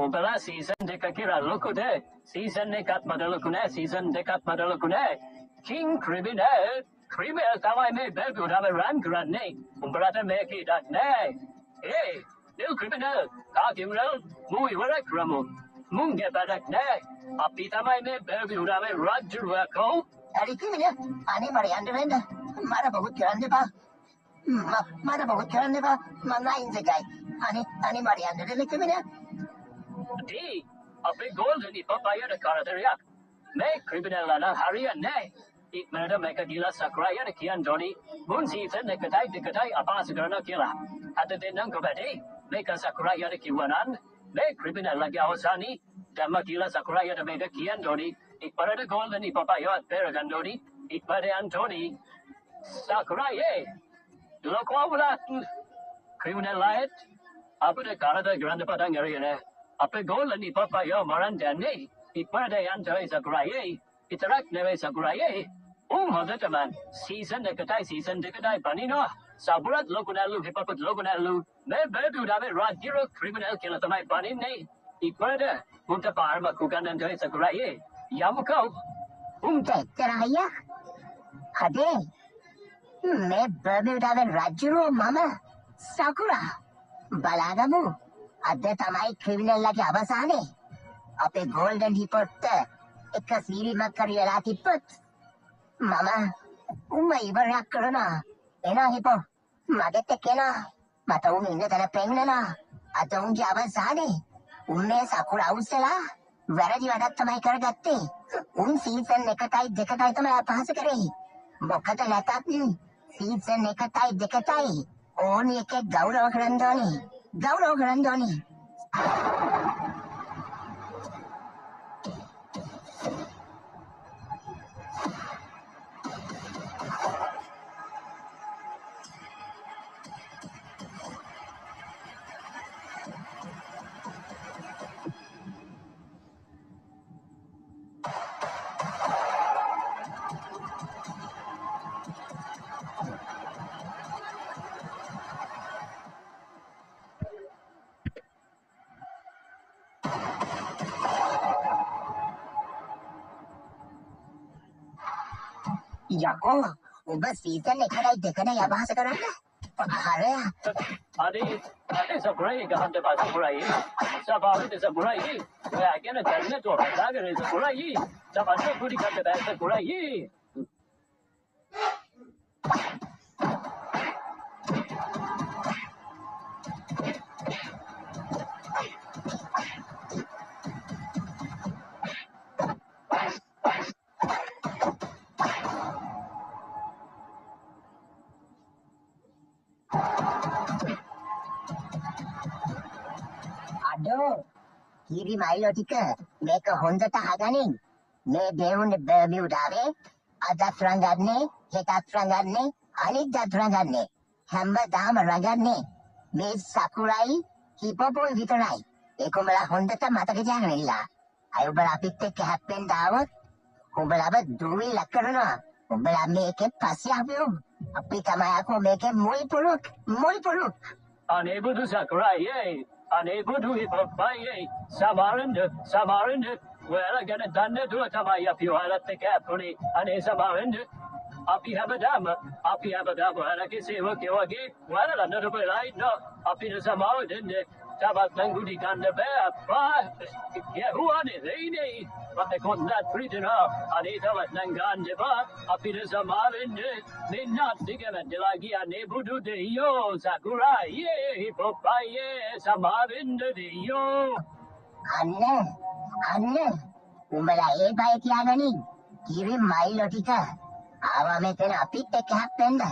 උඹලා සීසන් 2 කියලා ලොකුද? සීසන් 1ත් මඩ ලොකු නෑ. සීසන් 2ත් මඩ ලොකු නෑ. කිං ක්‍රිමිනල් තමයි මේ බර්මියුඩාව රන් කරන්නේ. උඹලට මේක ඉඩක් නෑ. ඒ නිල් ක්‍රිමිනල් කාකිවුරල් මූ ඉවර කරමු. මුන්ගේ බඩක් නෑ. අපි තමයි මේ බර්මියුඩාවේ රජුරකෝ. अरे क्रिमिनल आने मरे अंडर वेंड मारा बहुत करने पा मारा बहुत करने पा मना इनसे गाय आने मरे अंडर ले क्रिमिनल डी අපේ ගෝල්ඩන් ඉපපයන කරදරයක් මේ ක්‍රිමිනල් අන හරියන්නේ ඉක්මනට මේක ගිලා සක්‍රායන කියන් ඩොනි මුන් සීසන් එකටයි දෙකටයි අපහාස කරන කියලා අද දෙන්නම් කොබඩේ මේක සක්‍රායන කිව්වනම් මේ ක්‍රිමිනල්ගේ අවසානී දැම්ම කියලා සක්‍රායන මේක කියන් ඩොනි ඉක්මනට ගෝල්ඩන් ඉපපයවත් පෙරගන් ඩොනි ඉක්මනට අන්ටෝනි සක්‍රායේ ලොකෝවලා ක්‍රිමිනල් අයත් අපිට කරදර ගන්න පටන් අරගෙන අපේ ගෝල්ඩන් ඉපපයෝ මරන් දැන්නේ ඉක්මනට යන්ටයි සක්‍රායේ ඉතරක් නෙවෙයි සකුරායේ හොඳටම සීසන් එකටයි සීසන් දෙකටයි බනිනවා සබුරත් ලොකුනැල්ලු හිපපුත් ලොකුනැල්ලු මේ බර්මියුඩාවේ රාජ්‍යරෝ ක්‍රිමිනල් කියලා තමයි බනින්නේ ඉක්මනට උන්ට පාරමක් උගන්නන්නයි සකුරායේ යමුකෝ උන්ට එච්චර අයියා හදේ මේ බර්මියුඩාවේ රාජ්‍යරෝ මම සකුරා බලාගමු අද තමයි ක්‍රිමිනල්ලගේ අවසානේ අපේ ගෝල්ඩන් හිපොත් එක සීරීමක් කරලා තිබ්බත් මම උඹ ඉවරයක් කරනවා එනවා හිපෝ මගෙත් එක්ක එනවා මට උන් ඉන්න තැන පෙන්නනවා අද උන්ගේ අවසානේ උන්නේ සකුරා උස්සලා වැරදි වැඩක් තමයි කරගත්තේ උන් සීසන් එකටයි දෙකටයි තමයි අපහාස කරේ මොකද නැතත් සීසන් එකටයි දෙකටයි ඕනි එකේ ගෞරව කරන්න ඕනේ යකෝ ඔබ සීසන් එකටයි දෙකටයි අපහාස කරන්න හරය අනේ සකුරායේ ගහන්න බා සකුරායේ සබාවිත සකුරායේ ඔයා කියන දැන්න තෝ හදාගෙන සකුරායේ සබන්න කුඩි කන්න බෑ සකුරායේ කිරි මයිලෝ ටික මේක හොඳට අහගනින් මේ දෙවුන් බර්මියුඩාවේ අදත් රංගන්නේ හෙටත් රංගන්නේ අනිද්දාත් රංගන්නේ හැමදාම රංගන්නේ මේ සකුරායි හිපොපොයි විතරයි ඒක උඹලා හොඳට මතක තියාගෙන ඉන්න අය උඹලා අපිත් එක්ක හැප්පෙන්න ආවොත් උඹලාව දුවිල කරනවා උඹලා මේකේ පස්සේ අපි තමයි අකෝ මේකේ මුල් පුරුක් අනේ බුදු සකුරායේ අනේ බුදු හිපපයයේ සමහරෙන්ද ඔයාලා ගැන දන්නේ දුව තමයි අපි ඔයාලත් එක්ක අපුනේ අනේ සමහරෙන්ද අපි හැමදාම ඔයාලගේ සේවකයෝ වගේ ඔයාලා නඩපෙලා ඉන්න අපිට සමාව දෙන්න තවත් නංගුඩි ගන්න බෑ අප්පා යහුවනේ දෙයිනේ මට කොන්දත් ප්‍රිටනවා අනේ තවත් නං ගන්න බා අපිට සමාවෙන්න මෙන්නත් දිගමැදලා කියන්නේ බුදු දෙයියෝ සකුරායේ හිපොප්පයේ සමාවෙන්න දෙයියෝ අන්න උඹලා ඒ බය තියාගනින් කිරි මයිලෝ ටික ආවා මෙතන අපිත් එක්ක හැප්පෙන්න